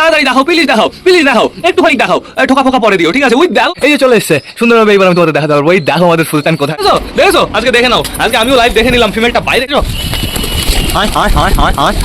তাড়াতাড়ি দেখাও, প্লিজ দেখাও, প্লিজ দেখাও, একটুখানি দেখাও, ঠোকা ফোকা পরে দিও, ঠিক আছে? ওই দেখো, এই যে চলে এসছে সুন্দরভাবে। এবার আমি তোমাদের দেখাতে পারবো। ওই দেখো আমাদের সুলতান কোথায়। দেখেছো? আজকে দেখে নাও, আজকে আমিও লাইভ দেখে নিলাম ফিমেলটা বাইরে। হায় হায় হায় হায় হায়।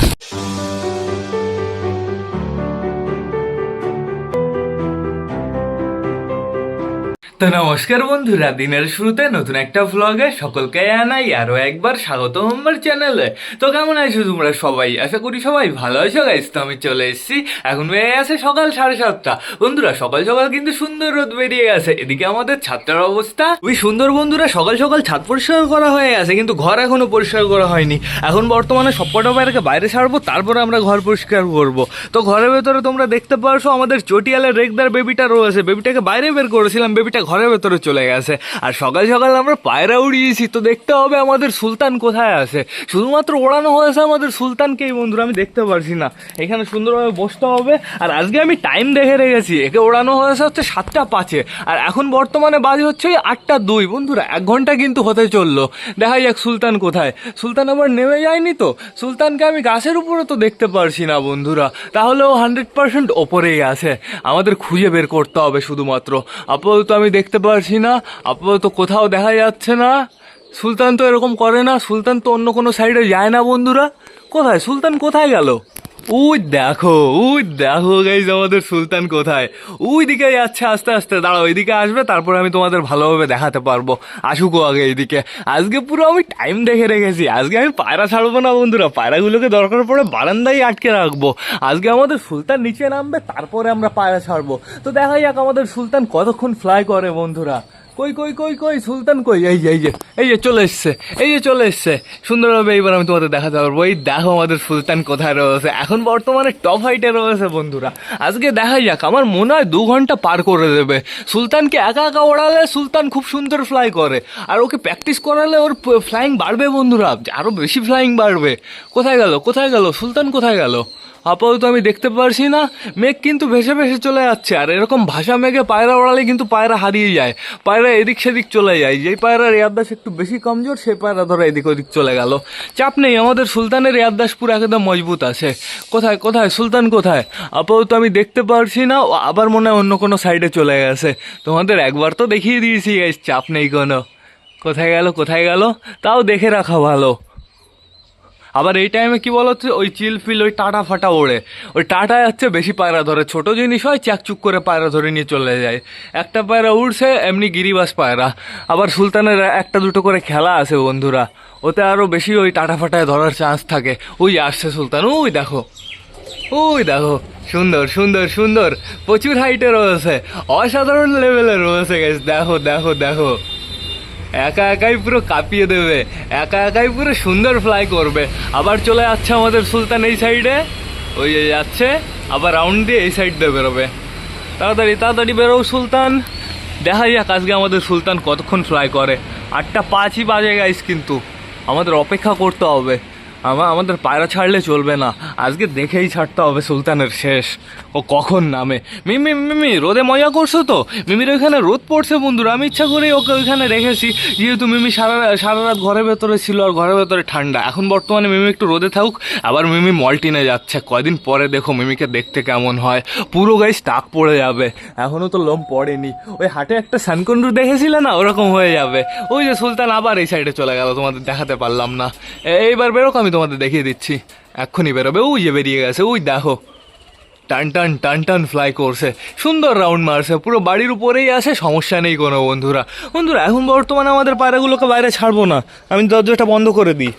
তো নমস্কার বন্ধুরা, দিনের শুরুতে নতুন একটা ভ্লগে সকলকে জানাই আরো একবার স্বাগত আমার চ্যানেলে। তো কেমন আছো তোমরা সবাই? আশা করি সবাই ভালো আছো গাইস। তো আমি চলে এসেছি, এখন বেরিয়ে গেছে সকাল 7:30। বন্ধুরা সকাল সকাল কিন্তু সুন্দর রোদ বেরিয়ে গেছে। এদিকে আমাদের ছাদটার অবস্থা খুবই সুন্দর বন্ধুরা। সকাল সকাল ছাদ পরিষ্কার করা হয়ে গেছে, কিন্তু ঘর এখনো পরিষ্কার করা হয়নি। এখন বর্তমানে সবকটা বাইরে ছাড়বো, তারপরে আমরা ঘর পরিষ্কার করব। তো ঘরের ভেতরে তোমরা দেখতে পারছো আমাদের চটিয়ালের রেগদার বেবিটা রয়েছে। বেবিটাকে বাইরে বের করেছিলাম, বেবিটা ঘরের ভেতরে চলে গেছে। আর সকাল সকাল আমরা পায়রা উড়িয়েছি। তো দেখতে হবে আমাদের সুলতান কোথায় আছে। শুধুমাত্র ওড়ানো হয়েছে আমাদের সুলতানকেই বন্ধুরা, আমি দেখতে পারছি না। এখানে সুন্দরভাবে বসতে হবে। আর আজকে আমি টাইম দেখে রেখেছি, একে ওড়ানো হয়েছে হচ্ছে 7:05, আর এখন বর্তমানে বাজে হচ্ছে 8:02 বন্ধুরা। 1 ঘন্টা কিন্তু হতে চললো। দেখা যাক সুলতান কোথায়। সুলতান আবার নেমে যায়নি তো? সুলতানকে আমি গাছের উপরে তো দেখতে পারছি না বন্ধুরা। তাহলেও 100% ওপরেই আছে। আমাদের খুঁজে বের করতে হবে শুধুমাত্র। আপাতত আমি দেখতে পারছি না, আপাতত কোথাও দেখা যাচ্ছে না। সুলতান তো এরকম করে না, সুলতান তো অন্য কোনো সাইডে যায় না বন্ধুরা। কোথায় সুলতান, কোথায় গেল? ওই দেখো, ওই দেখো গাইজ আমাদের সুলতান কোথায়। ওই দিকে যাচ্ছে আস্তে আস্তে। দাঁড়াও, ওইদিকে আসবে, তারপরে আমি তোমাদের ভালোভাবে দেখাতে পারবো। আসুকো আগে এইদিকে। আজকে পুরো আমি টাইম দেখে রেখেছি। আজকে আমি পায়রা ছাড়বো না বন্ধুরা, পায়রাগুলোকে দরকার পড়ে বারান্দায় আটকে রাখবো। আজকে আমাদের সুলতান নিচে নামবে, তারপরে আমরা পায়রা ছাড়বো। তো দেখা যাক আমাদের সুলতান কতক্ষণ ফ্লাই করে বন্ধুরা। কই কই কই কই সুলতান কই? এই যে চলে এসছে, এই যে চলে এসছে সুন্দরভাবে। এইবার আমি তোমাদের দেখাতে পারবো। এই দেখো আমাদের সুলতান কোথায় রয়েছে। এখন বর্তমানে টপ হাইটে রয়েছে বন্ধুরা। আজকে দেখা যাক, আমার মনে হয় 2 ঘন্টা পার করে দেবে। সুলতানকে একা একা ওড়ালে সুলতান খুব সুন্দর ফ্লাই করে, আর ওকে প্র্যাকটিস করালে ওর ফ্লাইং বাড়বে বন্ধুরা, আরো বেশি ফ্লাইং বাড়বে। কোথায় গেল, কোথায় গেল সুলতান, কোথায় গেল? আপাতত আমি দেখতে পারছি না। মেঘ কিন্তু ভেসে ভেসে চলে যাচ্ছে, আর এরকম ভাষা মেঘে পায়রা ওড়ালে কিন্তু পায়রা হারিয়ে যায়। পায়রা এদিক সেদিক চলে যায়। যেই পায়রার রেয়াদাস একটু বেশি কমজোর, সেই পায়রা ধরো এদিক ওদিক চলে গেল। চাপ নেই, আমাদের সুলতানের রেয়াদাস পুরো একদম মজবুত আছে। কোথায় কোথায় সুলতান কোথায়? আপাতত আমি দেখতে পারছি না। ও আবার মনে হয় অন্য কোনো সাইডে চলে গেছে। তোমাদের একবার তো দেখিয়ে দিয়েছি গাইস, চাপ নেই কোনো। কোথায় গেল, কোথায় গেল? তাও দেখে রাখা ভালো। আবার এই টাইমে কি বলতো, ওই চিল ফিল, ওই টাটা ফাটা ওড়ে। ওই টাটায় হচ্ছে বেশি পায়রা ধরে। ছোট জিনিস হয় চ্যাকচুক করে পায়রা ধরে নিয়ে চলে যায়। একটা পায়রা উড়ছে এমনি গিরিবাস পায়রা। আবার সুলতানের 1-2 করে খেলা আছে বন্ধুরা, ওতে আরও বেশি ওই টাটা ফাটায় ধরার চান্স থাকে। ওই আসছে সুলতান, ওই দেখো, ওই দেখো। সুন্দর সুন্দর সুন্দর, প্রচুর হাইটে রয়েছে, অসাধারণ লেভেলে রয়েছে গাইস। দেখো দেখো দেখো, একা একাই পুরো কাঁপিয়ে দেবে, একা একাই পুরো সুন্দর ফ্লাই করবে। আবার চলে যাচ্ছে আমাদের সুলতান এই সাইডে, ওই যে যাচ্ছে। আবার রাউন্ড দিয়ে এই সাইড দিয়ে বেরোবে। তাড়াতাড়ি তাড়াতাড়ি বেরো সুলতান। দেখা যাক আজকে আমাদের সুলতান কতক্ষণ ফ্লাই করে। 8:05 বাজে গাইস, কিন্তু আমাদের অপেক্ষা করতে হবে। আমাদের পায়রা ছাড়লে চলবে না, আজকে দেখেই ছাড়তে হবে সুলতানের শেষ ও কখন নামে। মিমি মিমি রোদে মজা করছো তো? মিমির ওইখানে রোদ পড়ছে বন্ধুরা, আমি ইচ্ছা করেই ওকে ওইখানে রেখেছি, যেহেতু মিমি সারা রাত ঘরের ভেতরে ছিল, আর ঘরের ভেতরে ঠান্ডা। এখন বর্তমানে মিমি একটু রোদে থাকুক। আবার মিমি মল্টিনে যাচ্ছে, কয়দিন পরে দেখো মিমিকে দেখতে কেমন হয়। পুরো গাইস টাক পড়ে যাবে, এখনও তো লোম পড়েনি। ওই হাটে একটা সানকুন্ডু দেখেছিলে না, ওরকম হয়ে যাবে। ওই যে সুলতান আবার এই সাইডে চলে গেল, তোমাদের দেখাতে পারলাম না। এইবার বেরোক, আমি তোমাদের দেখিয়ে দিচ্ছি। এক্ষুনি বেরোবে, ওই যে বেরিয়ে গেছে, ওই দেখো। টান টান টান টান ফ্লাই করছে, সুন্দর রাউন্ড মারছে, পুরো বাড়ির উপরেই আছে, সমস্যা নেই কোনো বন্ধুরা। বন্ধুরা এখন বর্তমানে আমাদের পায়রাগুলোকে বাইরে ছাড়বো না, আমি দরজাটা বন্ধ করে দিই।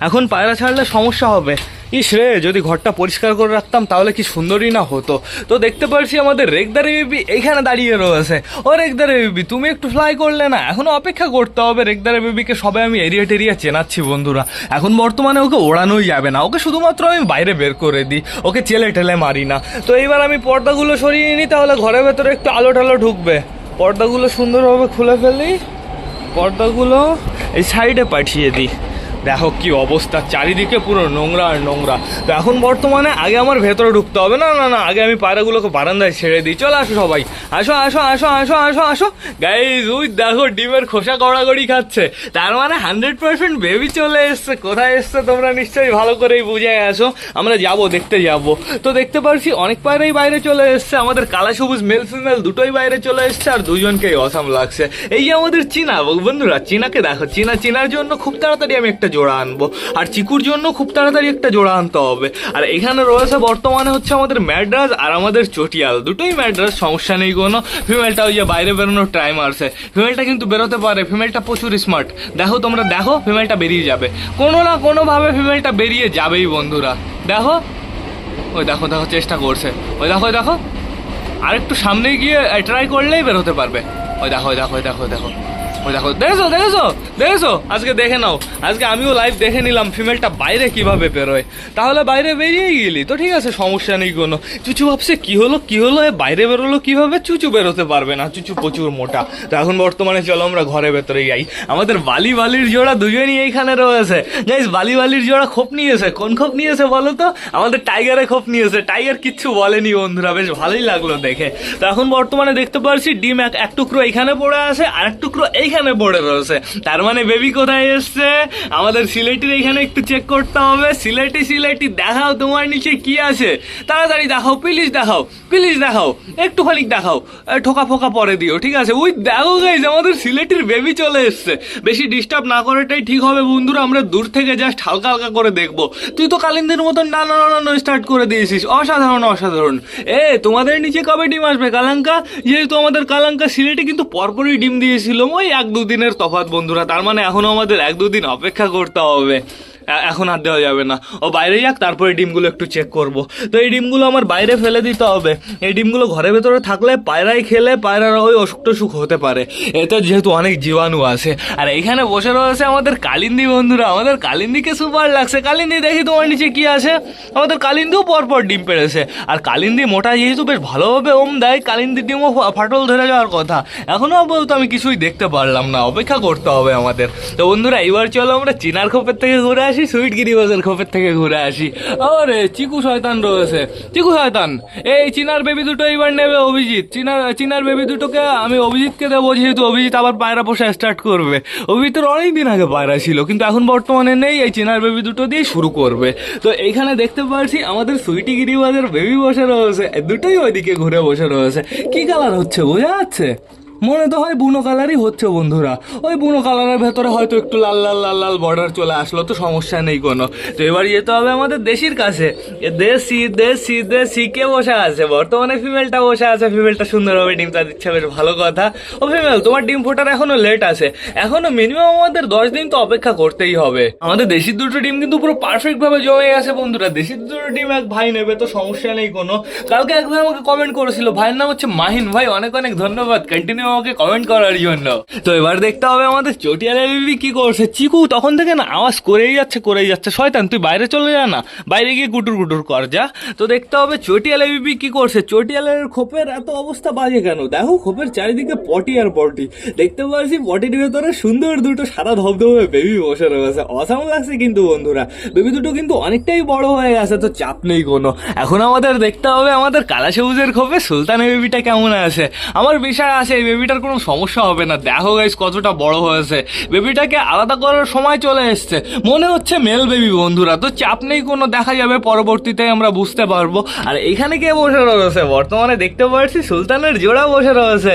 এখন পায়রা ছাড়লে সমস্যা হবে। ইস রে, যদি ঘরটা পরিষ্কার করে রাখতাম তাহলে কি সুন্দরই না হতো। তো দেখতে পাচ্ছি আমাদের রেগদারে বেবি এইখানে দাঁড়িয়ে রয়েছে। ও রেগদারে বেবি, তুমি একটু ফ্লাই করলে না? এখনও অপেক্ষা করতে হবে। রেগদারে বেবিকে সবাই আমি এরিয়া টেরিয়া চেনাচ্ছি বন্ধুরা। এখন বর্তমানে ওকে ওড়ানোই যাবে না, ওকে শুধুমাত্র আমি বাইরে বের করে দিই, ওকে চেলে টেলে মারি না। তো এইবার আমি পর্দাগুলো সরিয়ে নিই, তাহলে ঘরের ভেতরে একটু আলো টালো ঢুকবে। পর্দাগুলো সুন্দরভাবে খুলে ফেলি, পর্দাগুলো এই সাইডে পাঠিয়ে দিই। দেখো কি অবস্থা, চারিদিকে পুরো নোংরা আর নোংরা। তো এখন বর্তমানে আগে আমার ভেতরে ঢুকতে হবে, না না না, আগে আমি পায়রাগুলোকে বারান্দায় ছেড়ে দিই। চলে আসো সবাই, আসো আসো আসো আসো আসো আসো গাইজ। ওই দেখো ডিমের খোসা গড়াগড়ি খাচ্ছে, তার মানে 100% বেবি চলে এসছে। কোথায় এসছে তোমরা নিশ্চয়ই ভালো করেই বুঝে গেছো। আমরা যাবো, দেখতে যাবো। তো দেখতে পারছি অনেক পায়রাই বাইরে চলে এসছে, আমাদের কালা সবুজ মেল ফিমেল দুটোই বাইরে চলে এসছে, আর দুজনকেই অসাম লাগছে। এই যে আমাদের চীনা বন্ধুরা, চীনাকে দেখো, চীনার জন্য খুব তাড়াতাড়ি আমি একটা জোড়া আনবো, আর চিকুর জন্য খুব তাড়াতাড়ি একটা জোড়া আনতে হবে। আর এখানে রয়েছে বর্তমানে হচ্ছে আমাদের ম্যাড্রাস আর আমাদের চটিয়াল, দুটোই ম্যাড্রাস, সমস্যা নেই কোনো। ফিমেলটা ওই যে বাইরে বেরোনোর টাইম আসছে, ফিমেলটা কিন্তু বেরোতে পারে, ফিমেলটা প্রচুর স্মার্ট। দেখো তোমরা দেখো, ফিমেলটা বেরিয়ে যাবে, কোনো না কোনোভাবে ফিমেলটা বেরিয়ে যাবেই বন্ধুরা। দেখো ওই দেখো দেখো চেষ্টা করছে, ওই দেখো দেখো, আর একটু সামনে গিয়ে ট্রাই করলেই বেরোতে পারবে। ওই দেখো ওই দেখো ওই দেখো দেখো ওই দেখো, দেখেছো দেখেছো দেখেছো, আজকে দেখে নাও, আজকে আমিও লাইভ দেখে নিলাম ফিমেলটা বাইরে কিভাবে বেরোয়। তাহলে বাইরে বেরিয়েই গেলি তো ঠিক আছে, সমস্যা নেই কোনো। চুচু ভাবছে কি হলো এ বাইরে বেরোলো কিভাবে, চুচু বেরোতে পারবে না, চুচু প্রচুর মোটা। তো এখন বর্তমানে চলো আমরা ঘরের ভেতরে যাই। আমাদের বালির জোড়া দুজনই এইখানে রয়েছে গাইস। বালির জোড়া খোপ নিয়েছে, কোন খোপ নিয়েছে বলো তো? আমাদের টাইগারে খোপ নিয়েছে। টাইগার কিচ্ছু বলেনি বন্ধুরা, বেশ ভালোই লাগলো দেখে। তো এখন বর্তমানে দেখতে পারছি ডিম এক টুকরো এইখানে পড়ে আছে, আর এক টুকরো এইখানে পড়ে রয়েছে, তার মানে বেবি কোথায় এসছে? আমাদের সিলেটির এইখানে একটু চেক করতে হবে। সিলেটি দেখাও তোমার নিচে কি আছে, তাড়াতাড়ি দেখাও, প্লিজ দেখাও, একটুখানি দেখাও, ঠোকা ফোকা পরে দিও, ঠিক আছে? ওই দেখো গাইজ, আমাদের সিলেটির বেবি চলে এসছে। বেশি ডিস্টার্ব না করাটাই ঠিক হবে বন্ধুরা, আমরা দূর থেকে জাস্ট হালকা হালকা করে দেখবো। তুই তো কালিন্দির মতন না স্টার্ট করে দিয়েছিস, অসাধারণ। তোমাদের নিচে কবে ডিম আসবে কালাঙ্কা? যেহেতু আমাদের কালাঙ্কা সিলেটে কিন্তু পরপরই ডিম দিয়েছিল, ওই 1-2 দিনের তফাৎ বন্ধুরা, তার মানে এখনো আমাদের 1-2 দিন অপেক্ষা করতে হবে, এখন আর দেওয়া যাবে না। ও বাইরে যাক, তারপরে ডিমগুলো একটু চেক করব। তো এই ডিমগুলো আমার বাইরে ফেলে দিতে হবে। এই ডিমগুলো ঘরের ভেতরে থাকলে পায়রাই খেলে পায়রারা ওই অসুখ টসুখ হতে পারে, এতে যেহেতু অনেক জীবাণু আছে। আর এইখানে বসে রয়েছে আমাদের কালিন্দি বন্ধুরা, আমাদের কালিন্দিকে সুপার লাগছে। কালিন্দি দেখি তোমার নিচে কি আছে। আমাদের কালিন্দিও পরপর ডিম পেড়েছে, আর কালিন্দি মোটা যেহেতু বেশ ভালোভাবে দেয়, কালিন্দি ডিমও ফাটল ধরে যাওয়ার কথা। এখনো আপাতত আমি কিছুই দেখতে পারলাম না, অপেক্ষা করতে হবে আমাদের। তো বন্ধুরা এইবার চলো আমরা চিনার খোপের থেকে ঘুরে আসি, সুইট গিরিবাজের খোপের থেকে ঘুরে আসি। আরে চিকু শয়তান রয়েছে, চিকু শয়তান। এই চিনার বেবি দুটো এইবার নেবে অভিজিৎ। চিনার বেবি দুটোকে আমি অভিজিৎকে দেবো, যেহেতু অভিজিৎ আবার পায়রা পোষা স্টার্ট করবে। অভিজিতের অনেকদিন আগে পায়রা ছিল, কিন্তু এখন বর্তমানে নেই, এই চিনার বেবি দুটো দিয়ে শুরু করবে। তো এইখানে দেখতে পাচ্ছি আমাদের সুইটি গিরিবাজের বেবি বসে রয়েছে, দুটোই ওইদিকে ঘুরে বসে রয়েছে। কি কালার হচ্ছে বোঝা যাচ্ছে? মনে তো হয় বুনো কালারই হচ্ছে বন্ধুরা। ওই বুনো কালারের ভেতরে হয়তো একটু লাল বর্ডার চলে আসলো, তো সমস্যা নেই কোনো। তো এবার যেতে হবে আমাদের দেশির কাছে। দেশি কে বসে আছে? বর্তমানে ফিমেলটা বসে আছে, ফিমেলটা সুন্দরভাবে ডিমটা দিচ্ছে, বেশ ভালো কথা। ও ফিমেল, তোমার ডিম ফোটার এখনো লেট আছে, এখনো মিনিমাম আমাদের 10 দিন তো অপেক্ষা করতেই হবে। আমাদের দেশির দুটো ডিম কিন্তু পুরো পারফেক্ট ভাবে জমে গেছে বন্ধুরা। দেশির দুটো ডিম এক ভাই নেবে, তো সমস্যা নেই কোনো। কালকে এক ভাই আমাকে কমেন্ট করেছিল, ভাইয়ের নাম হচ্ছে মাহিন। ভাই অনেক ধন্যবাদ কন্টিনিউ আমাকে কমেন্ট করার জন্য। তো এবার দেখতে হবে আমাদের চটিয়ালের বেবি কি করছে। চিকু তখন থেকে না আওয়াজ করেই যাচ্ছে। শয়তান তুই বাইরে চলে যা না, বাইরে গিয়ে গুটুর কর যা। তো দেখতে হবে চটিয়ালের বেবি কি করছে। চটিয়ালের খোপের এত অবস্থা বাজে কেন? দেখো খোপের চারিদিকে পটি আর পটি। দেখতে পাচ্ছি পটির ভেতরে সুন্দর দুটো সাদা ধবধবে বেবি বসে রয়েছে, অসাম লাগছে কিন্তু বন্ধুরা। বেবি দুটো কিন্তু অনেকটাই বড় হয়ে গেছে, তো চাপ নেই কোনো। এখন আমাদের দেখতে হবে আমাদের কালা সবুজের খোপে সুলতানের বেবিটা কেমন আছে। আমার বিষয় আছে এই বেবিটার কোনো সমস্যা হবে না। দেখো গাইস কতটা বড় হয়েছে, বেবিটাকে আলাদা করার সময় চলে এসছে, মনে হচ্ছে মেল বেবি বন্ধুরা। তো চাপ নেই কোনো, দেখা যাবে পরবর্তীতে আমরা বুঝতে পারবো। আর এখানে কে বসে রয়েছে? বর্তমানে দেখতে পাচ্ছি সুলতানের জোড়া বসে রয়েছে।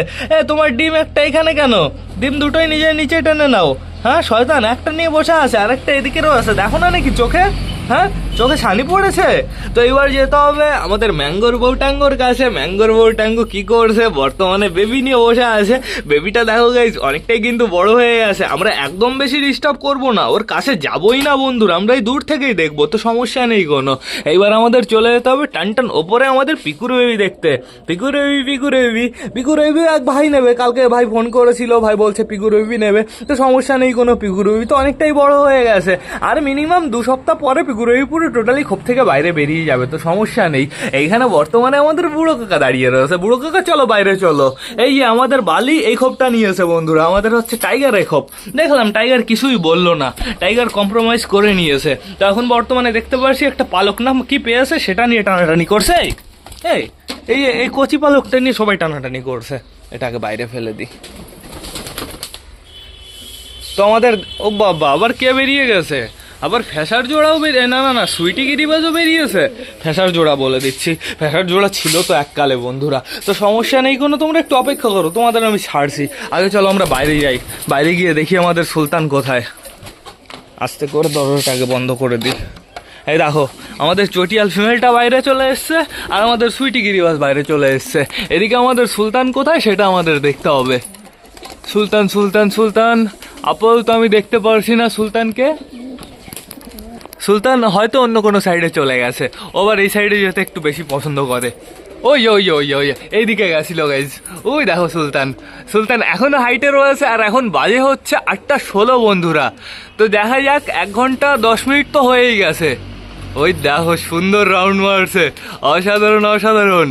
তোমার ডিম একটা এখানে কেন? ডিম দুটোই নিজের নিচে টেনে নাও। হ্যাঁ শয়তান, একটা নিয়ে বসে আছে, আরেকটা এদিকে রয়েছে, দেখো না নাকি চোখে? হ্যাঁ চোখে ছানি পড়েছে। তো এবার যেতে হবে আমাদের ম্যাঙ্গোর বউ ট্যাঙ্গোর কাছে। ম্যাঙ্গোর বউ ট্যাঙ্গো কি করছে? বর্তমানে বেবি নিয়ে বসে আছে। বেবিটা দেখো গাইজ অনেকটাই কিন্তু বড় হয়ে গেছে। আমরা একদম বেশি ডিস্টার্ব করবো না, ওর কাছে যাবোই না বন্ধুরা, আমরা এই দূর থেকেই দেখবো, তো সমস্যা নেই কোনো। এইবার আমাদের চলে যেতে হবে টান ওপরে আমাদের পিকুর বেবি দেখতে। পিকুর বেবি এক ভাই নেবে, কালকে ভাই ফোন করেছিল, ভাই বলছে পিকুর বেবি নেবে, তো সমস্যা নেই কোনো। পিকুর বেবি তো অনেকটাই বড় হয়ে গেছে, আর মিনিমাম 2 সপ্তাহ পরে পিকুর বেবি পুরো পুরো টোটালি খোপ থেকে বাইরে বেরিয়ে যাবে, তো সমস্যা নেই। এইখানে বর্তমানে আমাদের বুড়ো কাকা দাঁড়িয়ে রয়েছে। বুড়ো কাকা চলো বাইরে চলো। এই যে আমাদের বালি এই খোপটা নিয়েছে বন্ধুরা, আমাদের হচ্ছে টাইগারের খোপ। দেখলাম টাইগার কিছুই বললো না, টাইগার কম্প্রোমাইজ করে নিয়েছে। তো এখন বর্তমানে দেখতে পাচ্ছি একটা পালক নাম কি পেয়েছে, সেটা নিয়ে টানাটানি করছে। এই এই এই কচি পালকটা নিয়ে সবাই টানাটানি করছে। এটাকে বাইরে ফেলে দিই। তো আমাদের ও বাবা আবার কে বেরিয়ে গেছে, আবার ফ্যাসার জোড়াও বেরিয়ে, না না না সুইটি গিরিবাজও বেরিয়েছে। ফ্যাসার জোড়া বলে দিচ্ছি, ফ্যাসার জোড়া ছিল তো এককালে বন্ধুরা। তো সমস্যা নেই কোনো, তোমরা একটু অপেক্ষা করো, তোমাদের আমি ছাড়ছি। আগে চলো আমরা বাইরে যাই, বাইরে গিয়ে দেখি আমাদের সুলতান কোথায়। আস্তে করে দরজাটাকে বন্ধ করে দিই। এই দেখো আমাদের চটিয়াল ফিমেলটা বাইরে চলে এসছে, আর আমাদের সুইটি গিরিবাজ বাইরে চলে এসছে। এদিকে আমাদের সুলতান কোথায় সেটা আমাদের দেখতে হবে। সুলতান সুলতান সুলতান আপাতত আমি দেখতে পারছি না সুলতানকে। সুলতান হয়তো অন্য কোনো সাইডে চলে গেছে, ওবার এই সাইডে যেতে একটু বেশি পছন্দ করে। ওই ওই ওই ওই এইদিকে গেছিল গাইজ, ওই দেখো সুলতান। সুলতান এখনো হাইটে রয়েছে, আর এখন বাজে হচ্ছে 8:16 বন্ধুরা। তো দেখা যাক, 1 ঘন্টা 10 মিনিট তো হয়েই গেছে। ওই দেখো সুন্দর রাউন্ড মারছে, অসাধারণ অসাধারণ।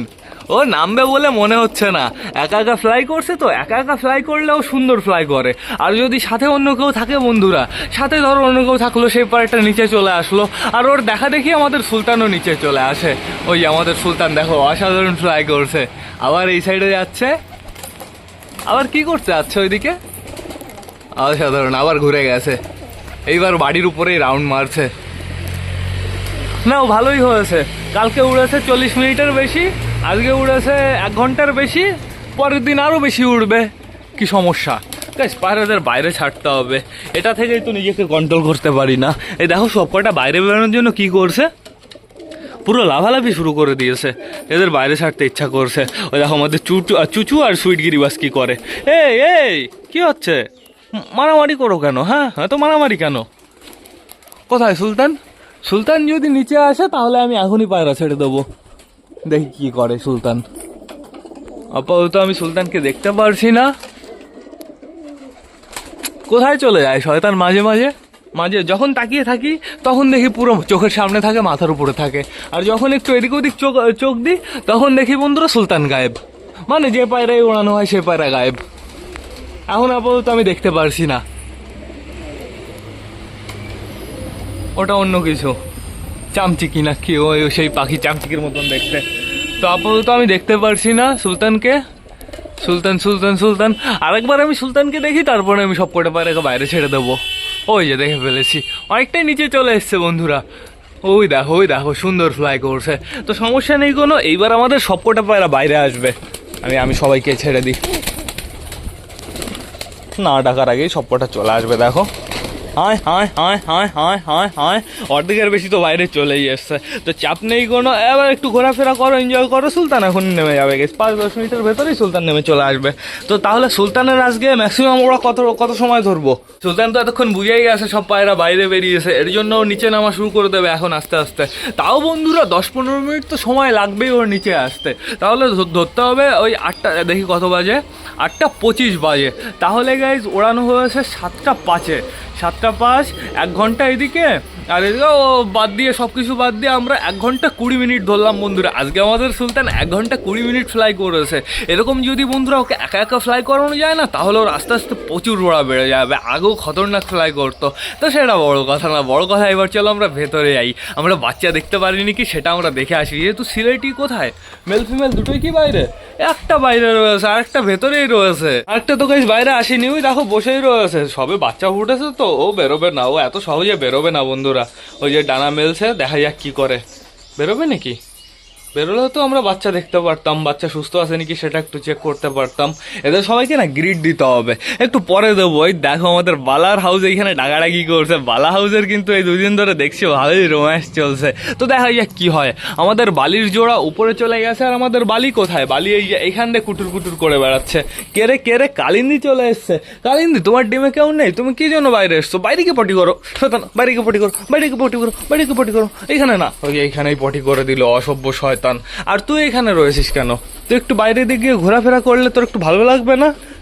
ও নামবে বলে মনে হচ্ছে না, একা একা ফ্লাই করছে, তো একা একা ফ্লাই করলেও সুন্দর ফ্লাই করে। আর যদি সাথে অন্য কেউ থাকে বন্ধুরা, সাথে ধরো অন্য কেউ থাকলো, সেই পাড়টা নিচে চলে আসলো, আর ওর দেখা দেখি আমাদের সুলতানও নিচে চলে আসে। ওই আমাদের সুলতান দেখো অসাধারণ ফ্লাই করছে। আবার এই সাইডে যাচ্ছে, আবার কি করতে যাচ্ছে ওইদিকে, অসাধারণ। আবার ঘুরে গেছে, এইবার বাড়ির উপরেই রাউন্ড মারছে। না ও ভালোই হয়েছে, কালকে উড়েছে 40 মিনিটের বেশি, আজকে উড়েছে 1 ঘন্টার বেশি, পরের দিন আরও বেশি উড়বে। কি সমস্যা গাইস, পায়রাদের বাইরে ছাড়তে হবে, এটা থেকেই তো নিজেকে কন্ট্রোল করতে পারি না। এই দেখো সব কটা বাইরে বেরোনোর জন্য কি করছে, পুরো লাফালাফি শুরু করে দিয়েছে, এদের বাইরে ছাড়তে ইচ্ছা করছে। ওই দেখো আমাদের চুচু আর সুইট গিরিবাস কি করে। এই এই কি হচ্ছে, মারামারি করো কেন? হ্যাঁ হ্যাঁ, তো মারামারি কেন? কোথায় সুলতান? সুলতান যদি নিচে আসে তাহলে আমি এখনই পায়রা ছেড়ে দেবো, দেখি কি করে সুলতান। আপাতত আমি সুলতানকে দেখতে পারছি না, কোথায় চলে যায় শয়তান মাঝে মাঝে মাঝে। যখন তাকিয়ে থাকি তখন দেখি পুরো চোখের সামনে থাকে, মাথার উপরে থাকে, আর যখন একটু এদিক ওদিক চোখ দিই তখন দেখি বন্ধুরা সুলতান গায়েব। মানে যে পায়রায় ওড়ানো হয় সে পায়রা গায়েব। এখন আপাতত আমি দেখতে পারছি না, ওটা অন্য কিছু, চামচিকি না কি, ওই সেই পাখি চামচিকির মতন দেখতে। তো আপাতত আমি দেখতে পারছি না সুলতানকে। সুলতান সুলতান সুলতান আরেকবার আমি সুলতানকে দেখি, তারপরে আমি সব কটা পায়রাকে বাইরে ছেড়ে দেবো। ওই যে দেখে ফেলেছি, অনেকটাই নিচে চলে এসছে বন্ধুরা। ওই দেখো সুন্দর ফ্লাই করছে। তো সমস্যা নেই কোনো, এইবার আমাদের সব কটা পায়রা বাইরে আসবে। আমি সবাইকে ছেড়ে দিই, না ডাকার আগেই সব কটা চলে আসবে। দেখো হায় হায় হায় হায় হায় হায় হায়, অর্ধেকের বেশি তো বাইরে চলেই এসছে। তো চাপ নেই কোনো, এবার একটু ঘোরাফেরা করো, এনজয় করো। সুলতান এখন নেমে যাবে, গেছে 5-10 মিনিটের ভেতরেই সুলতান নেমে চলে আসবে। তো তাহলে সুলতানের আজকে ম্যাক্সিমাম ওরা কত সময় ধরবো? সুলতান তো এতক্ষণ বুঝেই গেছে সব পায়রা বাইরে বেরিয়েছে, এর জন্য ও নিচে নামা শুরু করে দেবে এখন আস্তে আস্তে। তাও বন্ধুরা 10-15 মিনিট তো সময় লাগবেই ওর নিচে আসতে। তাহলে ধরতে হবে ওই 8টা, দেখি কত বাজে, 8:25 বাজে। তাহলে গাইজ ওড়ানো হয়েছে 7:05-এ, 7:05, 1 ঘন্টা এদিকে, আর এদিকে ও বাদ দিয়ে সব কিছু বাদ দিয়ে আমরা 1 ঘন্টা 20 মিনিট ধরলাম বন্ধুরা। আজকে আমাদের সুলতান 1 ঘন্টা 20 মিনিট ফ্লাই করেছে। এরকম যদি বন্ধুরা ওকে একা একা ফ্লাই করানো যায় না, তাহলে ওর আস্তে আস্তে প্রচুর ওড়া বেড়ে যাবে। আগেও খতরনাক ফ্লাই করতো, তো সেটা বড় কথা না। বড় কথা এবার চলো আমরা ভেতরে যাই, আমরা বাচ্চা দেখতে পারিনি কি সেটা আমরা দেখে আসি। যেহেতু সিলেটি কোথায়, মেল ফিমেল দুটোই কি বাইরে? একটা বাইরে রয়েছে, আরেকটা ভেতরেই রয়েছে, আরেকটা তো গাইস বাইরে আসেনি। ওই দেখো বসেই রয়েছে, সবে বাচ্চা ফুটেছে তো, ও বেরোবে না, ও এত সহজে বেরোবে না বন্ধুরা। ওই যে ডানা মেলছে, দেখা যাক কি করে, বেরোবে নাকি? বেরোলেও তো আমরা বাচ্চা দেখতে পারতাম, বাচ্চা সুস্থ আছে নাকি সেটা একটু চেক করতে পারতাম। এদের সবাইকে না গ্রিড দিতে হবে, একটু পরে দেবো। ওই দেখো আমাদের বালার হাউস এইখানে ডাকাডাকি করছে। বালা হাউসের কিন্তু এই 2 দিন ধরে দেখছি ভালোই রোম্যান্স চলছে। তো দেখা যাক কি হয়। আমাদের বালির জোড়া উপরে চলে গেছে, আর আমাদের বালি কোথায়? বালি এইখান দিয়ে কুটুর কুটুর করে বেড়াচ্ছে। কে রে কালিন্দি চলে এসছে। কালিন্দি তোমার ডিমে কেউ নেই, তুমি কি জন্য বাইরে এসছো? বাইরে গিয়ে পটি করো, শয়তান, বাইরে গিয়ে পটি করো, বাইরে গিয়ে পটি করো, বাইরে গিয়ে পটি করো। এইখানে না, ওই এইখানেই পটি করে দিল, অসভ্য শয়তান। আর তুই এখানে রয়েছিস কেন? তুই একটু বাইরে দিকে গিয়ে ঘোরাফেরা করলে তোর একটু ভালো লাগবে না?